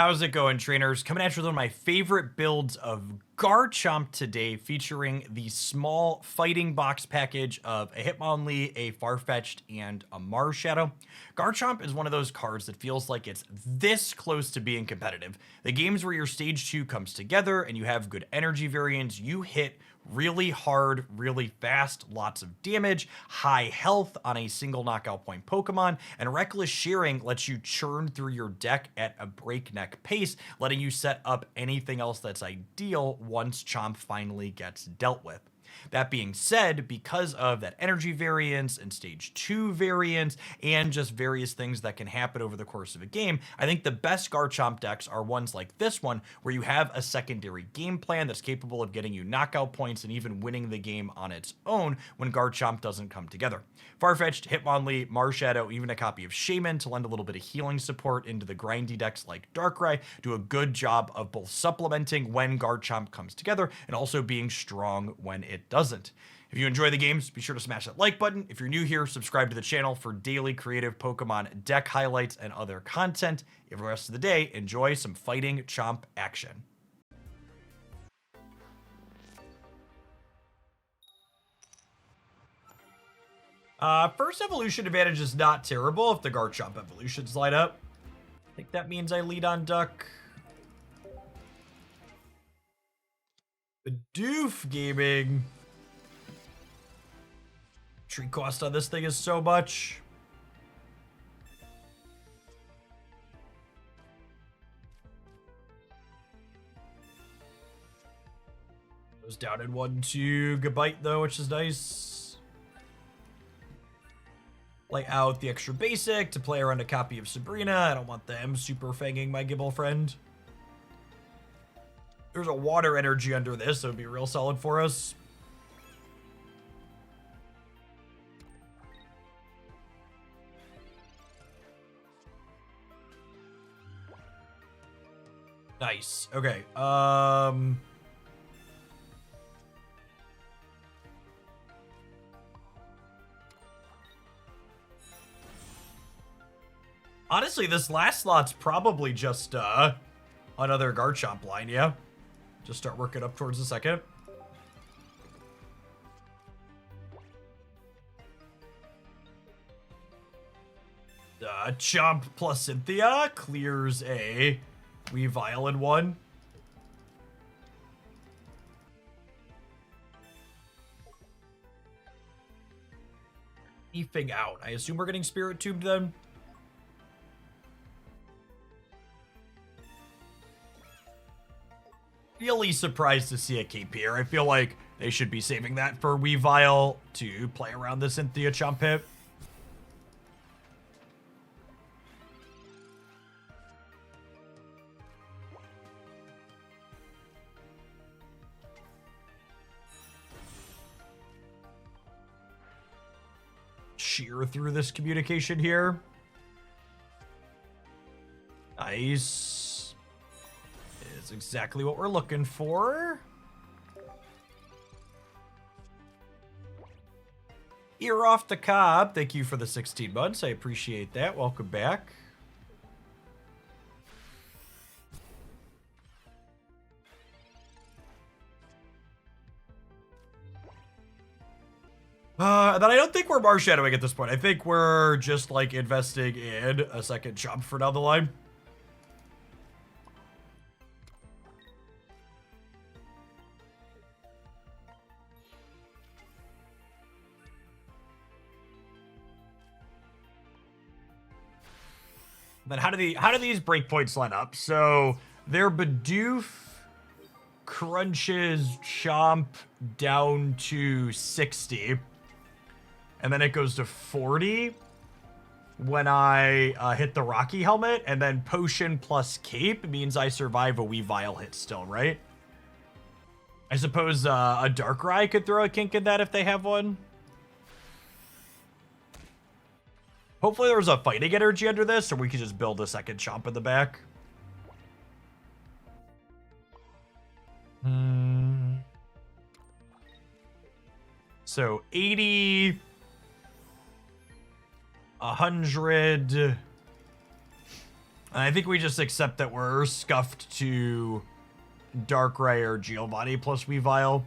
How's it going, trainers? Coming at you with one of my favorite builds of Garchomp today, featuring the small fighting box package of a Hitmonlee, a Farfetch'd, and a Marshadow. Garchomp is one of those cards that feels like it's this close to being competitive. The games where your stage 2 comes together and you have good energy variants, you hit really hard, really fast, lots of damage, high health on a single knockout point Pokemon, and Reckless Shearing lets you churn through your deck at a breakneck pace, letting you set up anything else that's ideal once Chomp finally gets dealt with. That being said, because of that energy variance and stage 2 variance and just various things that can happen over the course of a game, I think the best Garchomp decks are ones like this one, where you have a secondary game plan that's capable of getting you knockout points and even winning the game on its own when Garchomp doesn't come together. Farfetch'd, Hitmonlee, Marshadow, even a copy of Shaman to lend a little bit of healing support into the grindy decks like Darkrai do a good job of both supplementing when Garchomp comes together and also being strong when it doesn't. If you enjoy the games, be sure to smash that like button. If you're new here, subscribe to the channel for daily creative Pokemon deck highlights and other content. For the rest of the day, enjoy some fighting Chomp action. First evolution advantage is not terrible if the Garchomp evolutions light up. I think that means I lead on Duck. Doof Gaming. Tree cost on this thing is so much. Goes down in 1-2 Gabite though, which is nice. Play out the extra basic to play around a copy of Sabrina. I don't want them super fanging my Gibble friend. There's a water energy under this, so it'd be real solid for us. Nice. Okay. Honestly, this last slot's probably just another Garchomp line, yeah? Just start working up towards the second. Chomp plus Cynthia clears a Weavile in 1. Beefing out. I assume we're getting Spirit Tubed then? Really surprised to see a cape here. I feel like they should be saving that for Weavile to play around the Cynthia Chomp hit. Shear through this communication here. Nice. Is exactly what we're looking for. Ear off the cob. Thank you for the 16 months. I appreciate that. Welcome back. Then I don't think we're Marshadowing at this point. I think we're just like investing in a second Chomp for down the line. Then how do these breakpoints line up? So their Bidoof crunches Chomp down to 60. And then it goes to 40 when I hit the Rocky Helmet. And then Potion plus Cape means I survive a Weavile hit still, right? I suppose a Darkrai could throw a kink in that if they have one. Hopefully there was a fighting energy under this, or we could just build a second Chomp in the back. So 80... 100, I think we just accept that we're scuffed to Darkrai or Giovanni plus Weavile.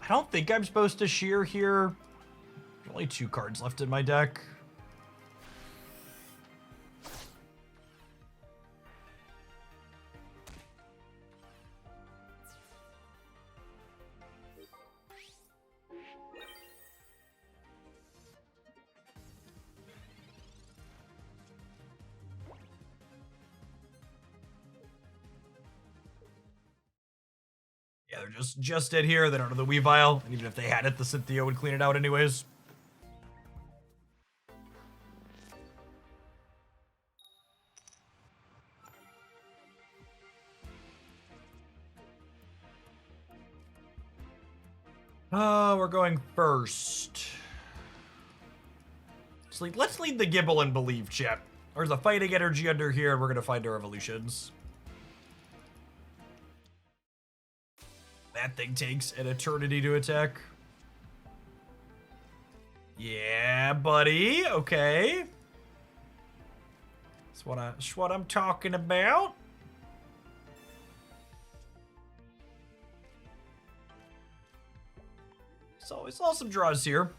I don't think I'm supposed to shear here. There's only 2 cards left in my deck. Yeah, they're just dead here. They don't have the Weavile, and even if they had it, the Cynthia would clean it out anyways. We're going first. Let's lead the Gibble and Believe, chat. There's a fighting energy under here, and we're gonna find our evolutions. That thing takes an eternity to attack. Yeah, buddy. Okay. That's what I'm talking about. So we saw some draws here.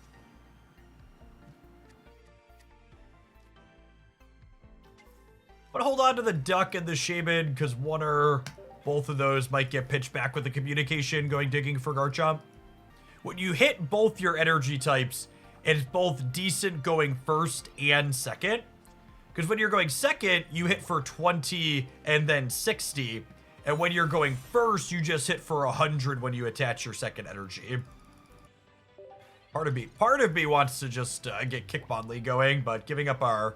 But hold on to the Duck and the Shaman, because one or both of those might get pitched back with the communication going digging for Garchomp. When you hit both your energy types, it's both decent going first and second. Because when you're going second, you hit for 20 and then 60. And when you're going first, you just hit for 100 when you attach your second energy. Part of me wants to just get Kickbondly going, but giving up our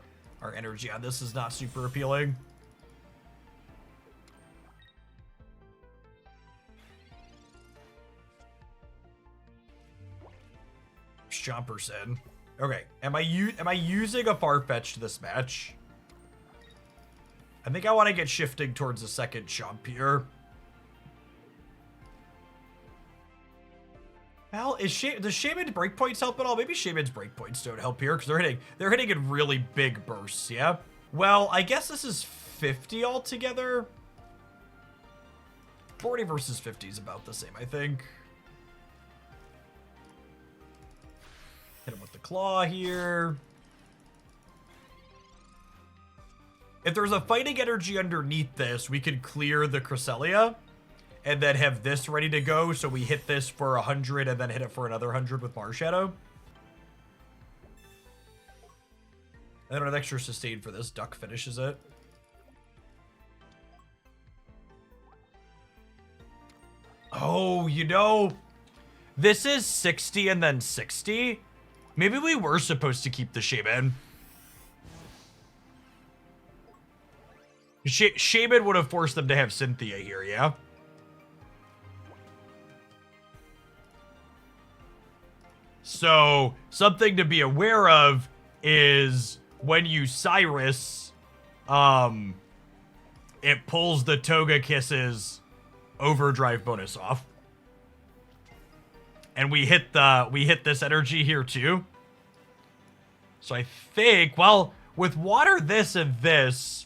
energy on this is not super appealing. Chomperson. Okay, am I using a Farfetch'd this match? I think I want to get shifting towards the second Chomp here. Well, does Shaman's breakpoints help at all? Maybe Shaman's breakpoints don't help here because they're hitting in really big bursts, yeah? Well, I guess this is 50 altogether. 40 versus 50 is about the same, I think. Hit him with the claw here. If there's a fighting energy underneath this, we could clear the Cresselia and then have this ready to go. So we hit this for 100 and then hit it for another 100 with Marshadow. And then an extra sustain for this. Duck finishes it. Oh, you know, this is 60 and then 60. Maybe we were supposed to keep the Shaman. Shaman would have forced them to have Cynthia here, yeah? So, something to be aware of is when you Cyrus, it pulls the Toga Kisses overdrive bonus off. And we hit this energy here too. So I think, well, with water this and this,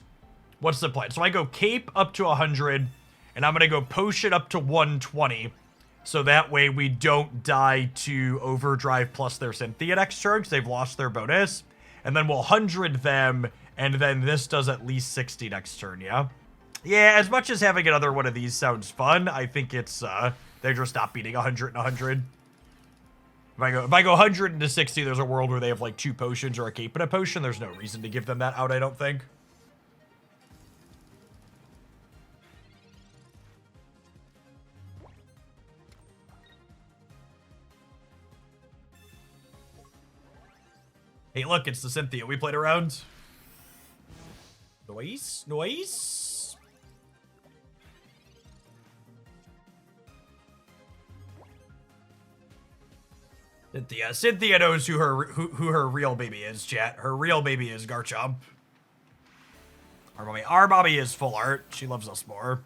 what's the plan? So I go Cape up to 100, and I'm gonna go Potion up to 120. So that way we don't die to overdrive plus their Cynthia next turn, because they've lost their bonus. And then we'll 100 them, and then this does at least 60 next turn, yeah? Yeah, as much as having another one of these sounds fun, I think it's, they're just not beating 100 and 100. If I go 100 into 60, there's a world where they have like 2 potions or a cape and a potion. There's no reason to give them that out, I don't think. Hey, look, it's the Cynthia we played around. Nice, nice. Cynthia knows who her real baby is, chat. Her real baby is Garchomp. Our mommy is full art. She loves us more.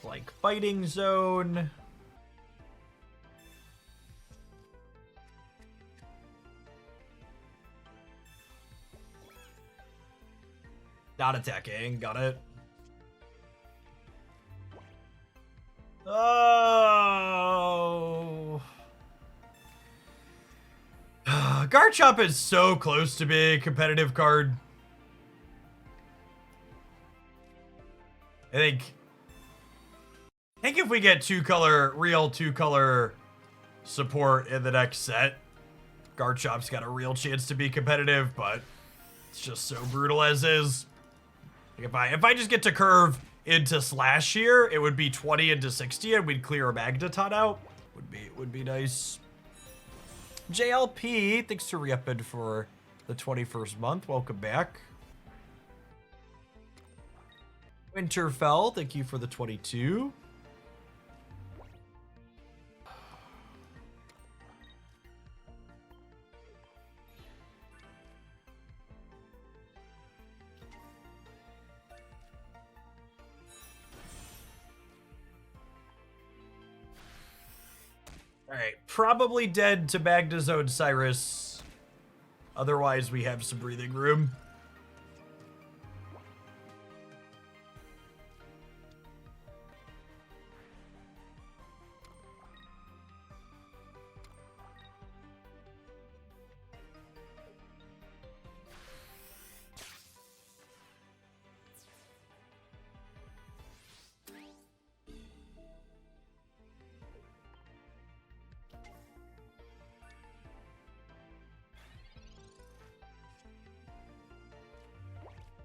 like Fighting Zone. Not attacking, got it. Oh. Garchomp is so close to being a competitive card. I think if we get real two-color support in the next set, Garchomp's got a real chance to be competitive, but it's just so brutal as is. Like if I just get to curve into Slash here, it would be 20 into 60 and we'd clear a Magneton out. Would be nice. JLP, thanks for re-upping for the 21st month. Welcome back. Winterfell, thank you for the 22. Alright, probably dead to Magnezone Cyrus. Otherwise, we have some breathing room.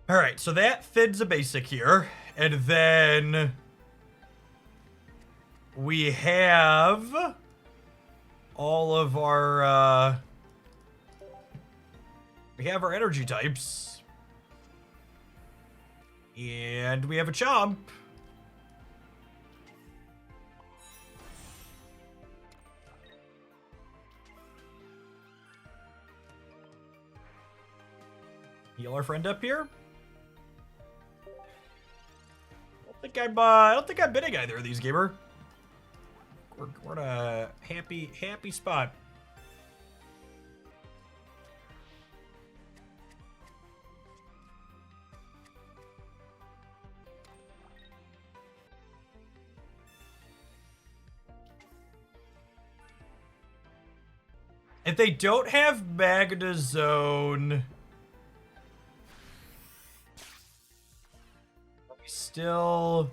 All right, so that Fid's a basic here. And then we have all of our, we have our energy types. And we have a Chomp. Heal our friend up here. I don't think I'm bidding either of these, gamer. We're in a happy spot. If they don't have Magnezone, still,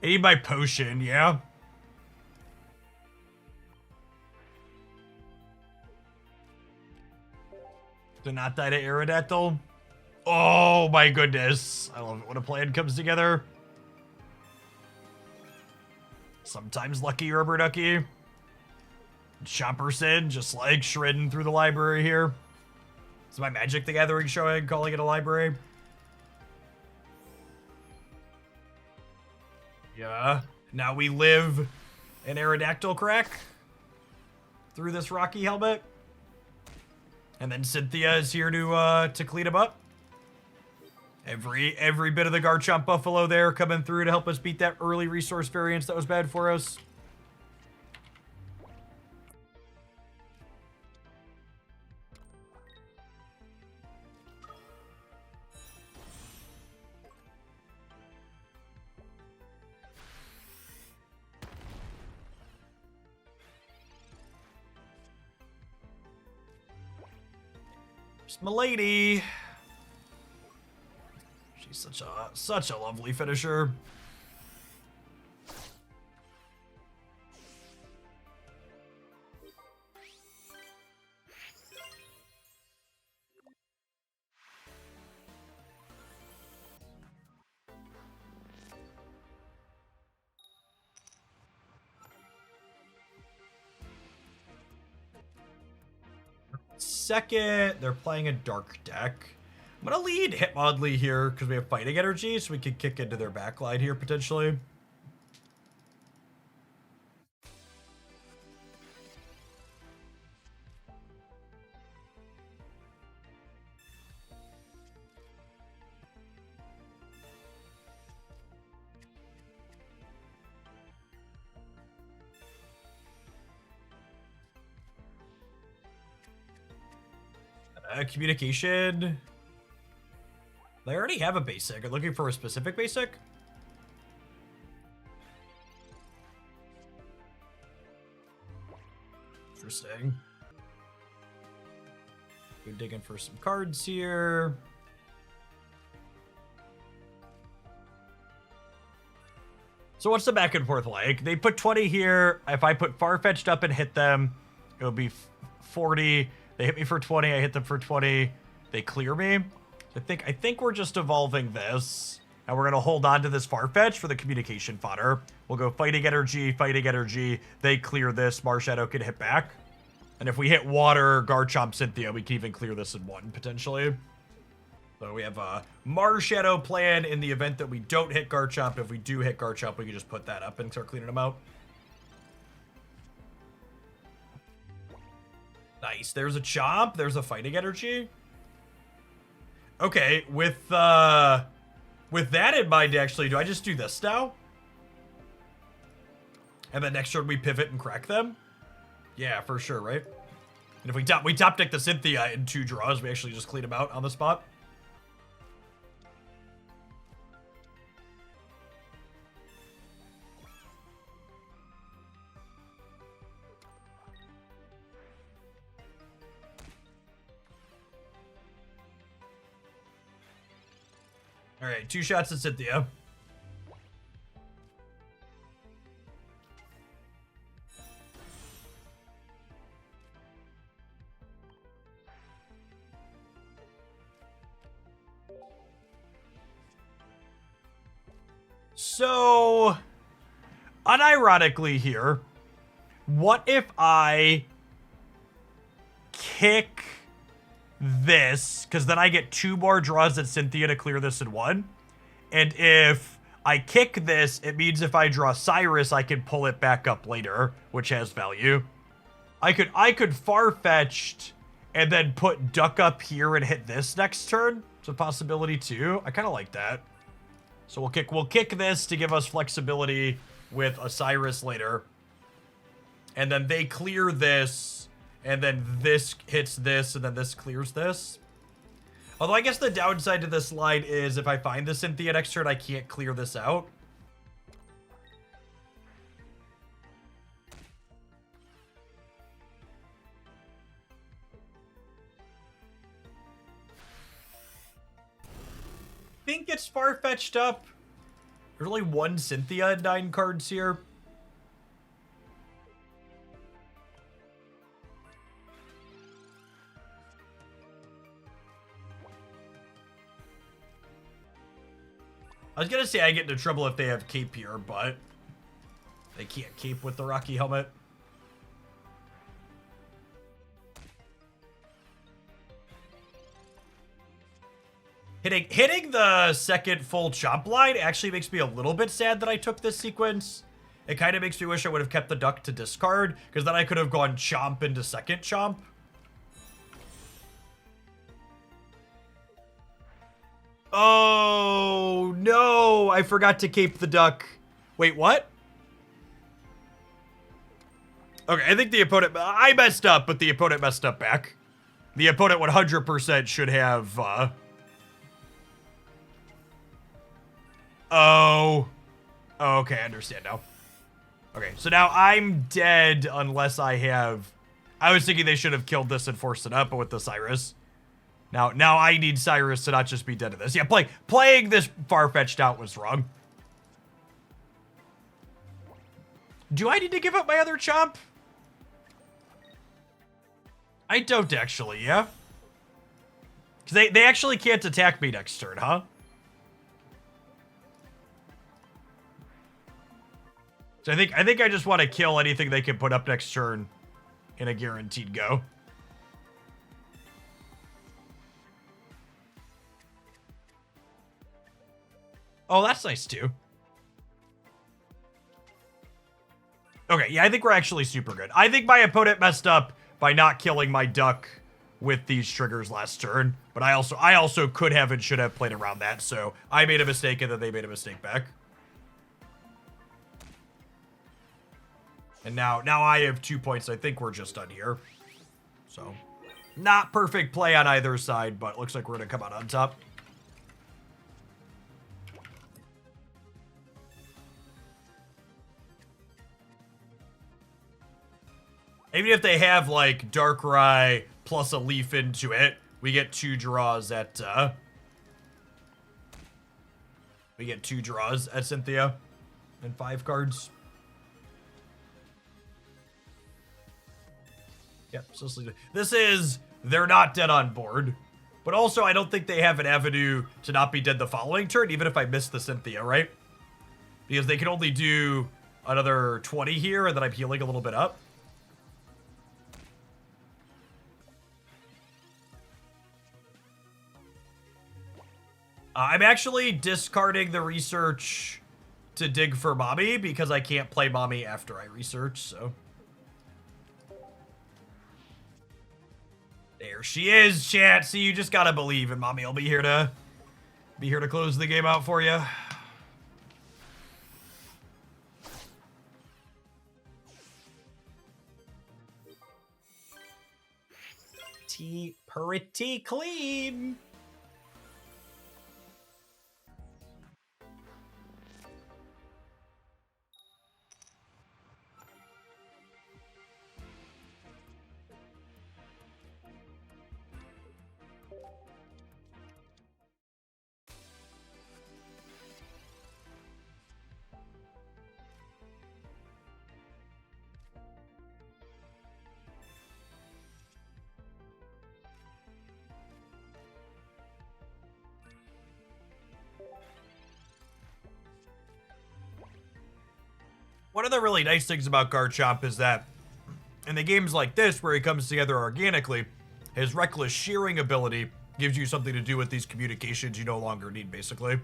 I need my potion, yeah. Do not die to Aerodactyl. Oh my goodness. I love it when a plan comes together. Sometimes lucky rubber ducky. Chomperson just like shredding through the library here. Is my Magic the Gathering showing, calling it a library? Yeah. Now we live an Aerodactyl crack through this Rocky helmet. And then Cynthia is here to clean him up. Every bit of the Garchomp Buffalo there coming through to help us beat that early resource variance that was bad for us. Milady. She's such a lovely finisher. Second, they're playing a dark deck. I'm gonna lead Hitmonlee here because we have fighting energy, so we can kick into their backline here potentially. Communication. They already have a basic. I'm looking for a specific basic. Interesting. Go digging for some cards here. So what's the back and forth like? They put 20 here. If I put Farfetch'd up and hit them, it'll be 40. They hit me for 20. I hit them for 20. They clear me. I think we're just evolving this. And we're going to hold on to this Farfetch for the communication fodder. We'll go fighting energy, fighting energy. They clear this. Marshadow can hit back. And if we hit water, Garchomp, Cynthia, we can even clear this in one, potentially. So we have a Marshadow plan in the event that we don't hit Garchomp. If we do hit Garchomp, we can just put that up and start cleaning them out. Nice. There's a Chomp. There's a fighting energy. Okay, with that in mind, actually, do I just do this now? And then next turn we pivot and crack them? Yeah, for sure, right? And if we top deck the Cynthia in 2 draws, we actually just clean them out on the spot. All right, 2 shots at Cynthia. So, unironically here, what if I kick this, because then I get 2 more draws at Cynthia to clear this in 1. And if I kick this, it means if I draw Cyrus, I can pull it back up later, which has value. I could Farfetched and then put Duck up here and hit this next turn. It's a possibility too. I kind of like that. So we'll kick this to give us flexibility with a Cyrus later. And then they clear this, and then this hits this, and then this clears this. Although I guess the downside to this line is if I find the Cynthia next turn, I can't clear this out. I think it's far-fetched up. There's only 1 Cynthia and 9 cards here. I was gonna say I get into trouble if they have cape here, but they can't cape with the Rocky helmet. Hitting the second full Chomp line actually makes me a little bit sad that I took this sequence. It kind of makes me wish I would have kept the Duck to discard, because then I could have gone Chomp into second Chomp. Oh, no, I forgot to cape the Duck. Wait, what? Okay, I think the opponent, I messed up, but the opponent messed up back. The opponent 100% should have, Oh, okay, I understand now. Okay, so now I'm dead unless I have... I was thinking they should have killed this and forced it up, but with the Cyrus. Now I need Cyrus to not just be dead to this. Yeah, playing this far-fetched out was wrong. Do I need to give up my other Chomp? I don't actually, yeah? Because they actually can't attack me next turn, huh? So I think I just want to kill anything they can put up next turn in a guaranteed go. Oh, that's nice too. Okay, yeah, I think we're actually super good. I think my opponent messed up by not killing my Duck with these triggers last turn, but I also could have and should have played around that, so I made a mistake and then they made a mistake back. And now I have 2 points. I think we're just done here. So, Not perfect play on either side, but looks like we're going to come out on top. Even if they have, like, Darkrai plus a Leaf into it, we get 2 draws at, Cynthia. And 5 cards. Yep, so this is, they're not dead on board. But also, I don't think they have an avenue to not be dead the following turn, even if I miss the Cynthia, right? Because they can only do another 20 here, and then I'm healing a little bit up. I'm actually discarding the research to dig for Mommy because I can't play Mommy after I research, so. There she is, chat. See, you just gotta believe in Mommy. I'll be here to close the game out for you. Pretty clean. One of the really nice things about Garchomp is that in the games like this, where he comes together organically, his reckless shearing ability gives you something to do with these communications you no longer need, basically.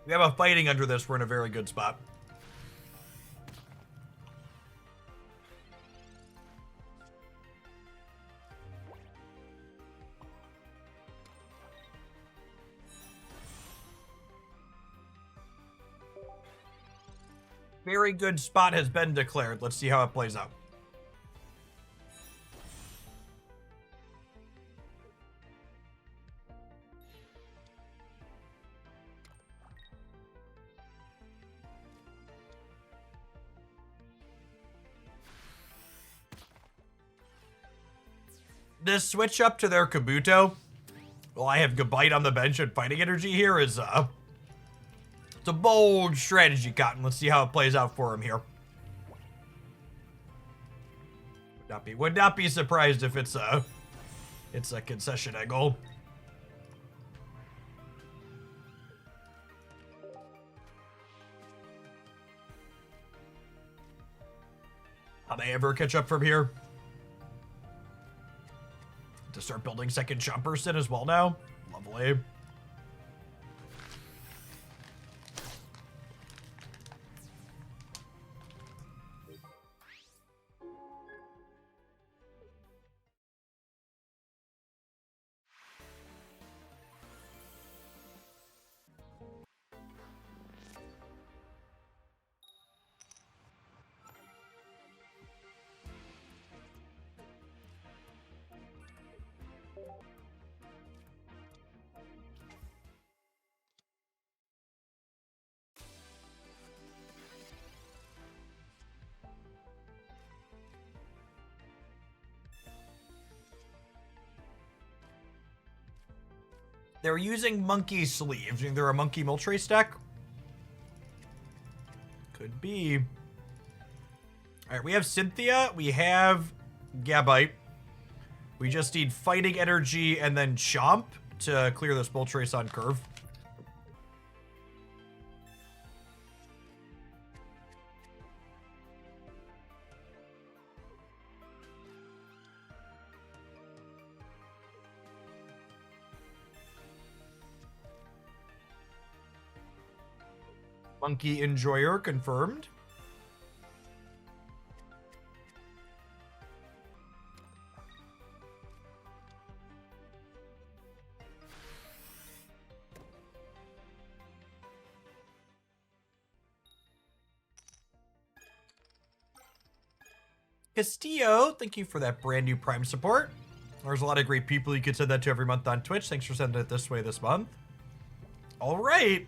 We have a fighting under this, we're in a very good spot. Very good spot has been declared. Let's see how it plays out. This switch up to their Kabuto, well, I have Gabite on the bench and Fighting Energy here is, it's a bold strategy, Cotton. Let's see how it plays out for him here. Would not be surprised if it's a concession angle. How they ever catch up from here? To start building second jumpers in as well now. Lovely. They're using Monkey Sleeves. You think they're a Monkey Moltres deck? Could be. Alright, we have Cynthia. We have Gabite. We just need Fighting Energy and then Chomp to clear this Moltres on curve. Monkey Enjoyer confirmed. Castillo, thank you for that brand new Prime support. There's a lot of great people you could send that to every month on Twitch. Thanks for sending it this way this month. All right.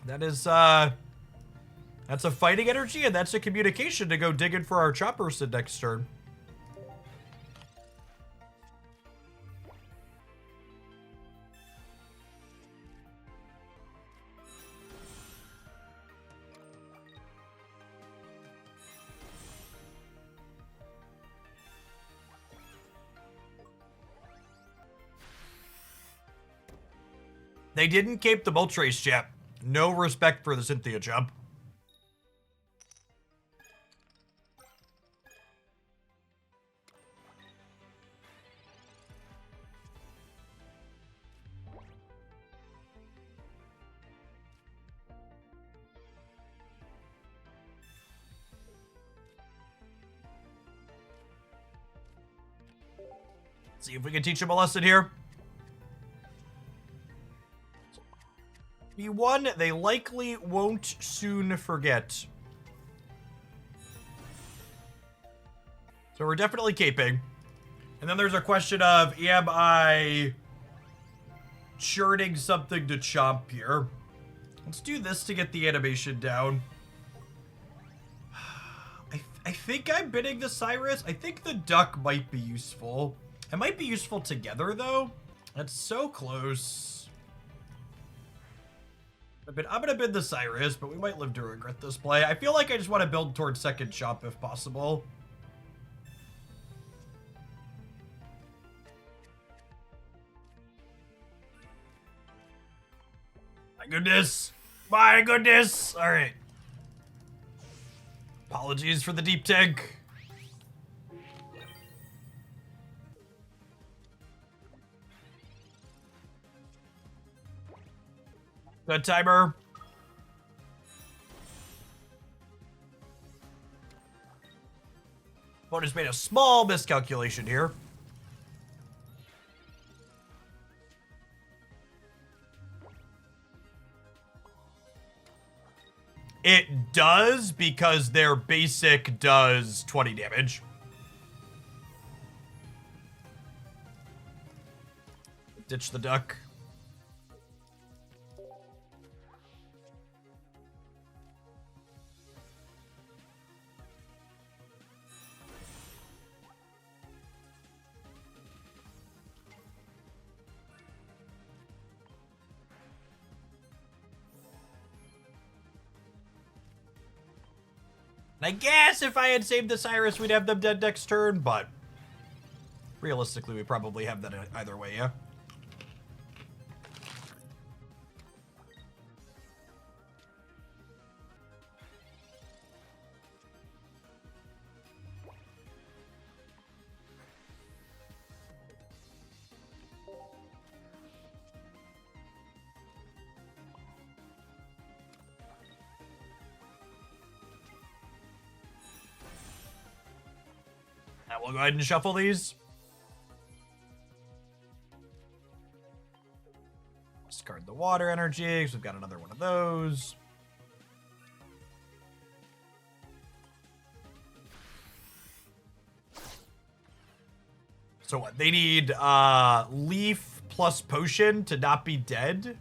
That is, that's a fighting energy, and that's a communication to go digging for our choppers next turn. They didn't cape the Moltres, chap. No respect for the Cynthia jump. See if we can teach him a lesson here. One they likely won't soon forget. So we're definitely caping. And then there's a question of, am I churning something to chomp here? Let's do this to get the animation down. I think I'm bidding the Cyrus. I think the duck might be useful. It might be useful together, though. That's so close. I'm gonna bid the Cyrus, but we might live to regret this play. I feel like I just want to build towards second chomp if possible. My goodness. My goodness. All right. Apologies for the deep tank. Good timer. Opponent's made a small miscalculation here. It does because their basic does 20 damage. Ditch the duck. I guess if I had saved the Cyrus, we'd have them dead next turn, but realistically, we probably have that either way, yeah? We'll go ahead and shuffle these. Discard the water energy, because we've got another one of those. So what? They need leaf plus potion to not be dead.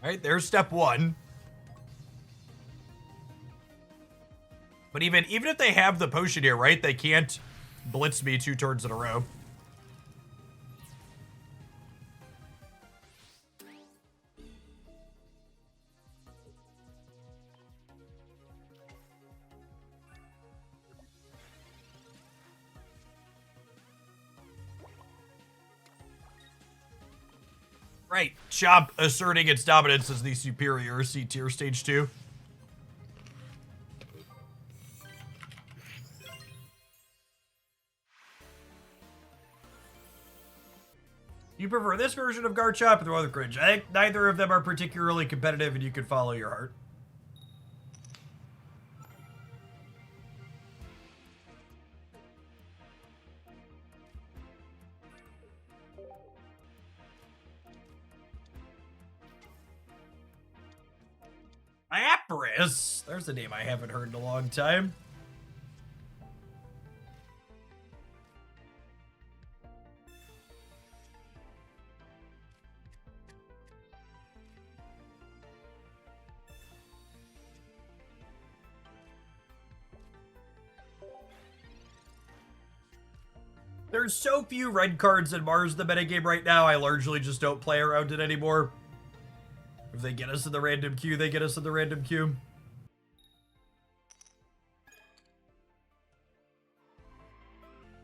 All right, there's step one. But even if they have the potion here, right, they can't blitz me 2 turns in a row. Right, Chomp asserting its dominance as the superior C tier stage 2. You prefer this version of Garchomp or the other cringe? I think neither of them are particularly competitive and you can follow your heart. Lapras. There's a name I haven't heard in a long time. There's so few red cards in Mars the metagame right now, I largely just don't play around it anymore. If they get us in the random queue, they get us in the random queue.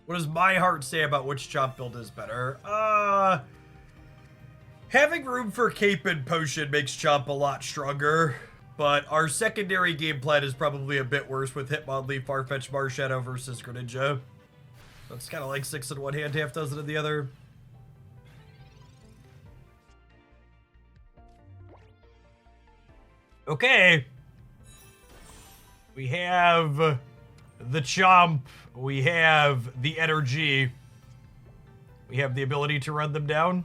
What does my heart say about which Chomp build is better? Having room for Cape and Potion makes Chomp a lot stronger, but our secondary game plan is probably a bit worse with Hitmonlee, Farfetch'd, Marshadow versus Greninja. That's kind of like 6 in one hand, half dozen in the other. Okay. We have the Chomp. We have the energy. We have the ability to run them down.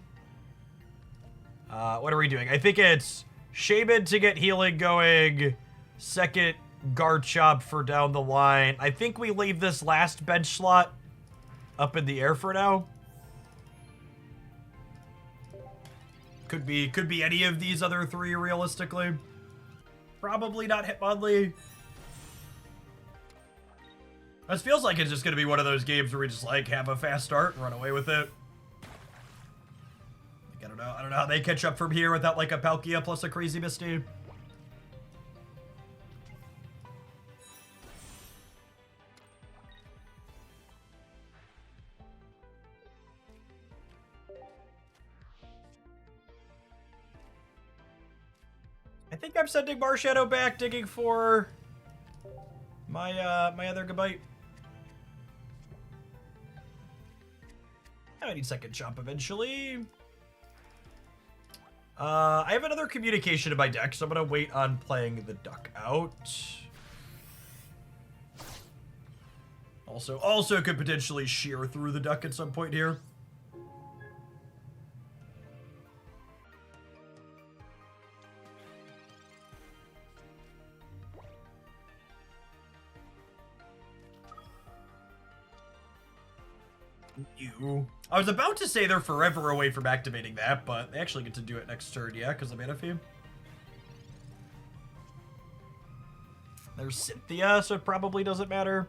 What are we doing? I think it's Shaman to get healing going. Second Garchomp for down the line. I think we leave this last bench slot up in the air for now. Could be any of these other three realistically. Probably not Hitmonlee. This feels like it's just gonna be one of those games where we just like have a fast start and run away with it. Like, I don't know how they catch up from here without like a Palkia plus a crazy Misty. I think I'm sending Marshadow back, digging for my my other Gabite. I need second Chomp eventually. I have another communication in my deck, so I'm gonna wait on playing the duck out. Also could potentially shear through the duck at some point here. I was about to say they're forever away from activating that, but they actually get to do it next turn, yeah, because of Mana Fee. There's Cynthia, so it probably doesn't matter.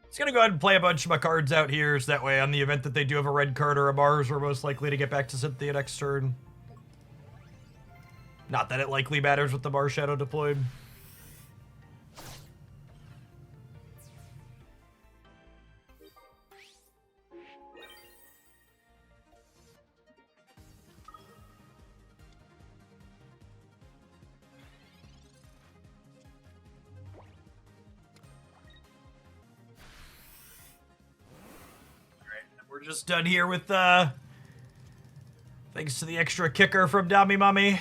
Just gonna go ahead and play a bunch of my cards out here, so that way on the event that they do have a red card or a Mars, we're most likely to get back to Cynthia next turn. Not that it likely matters with the Marshadow deployed. We're just done here with, thanks to the extra kicker from Dami Mummy.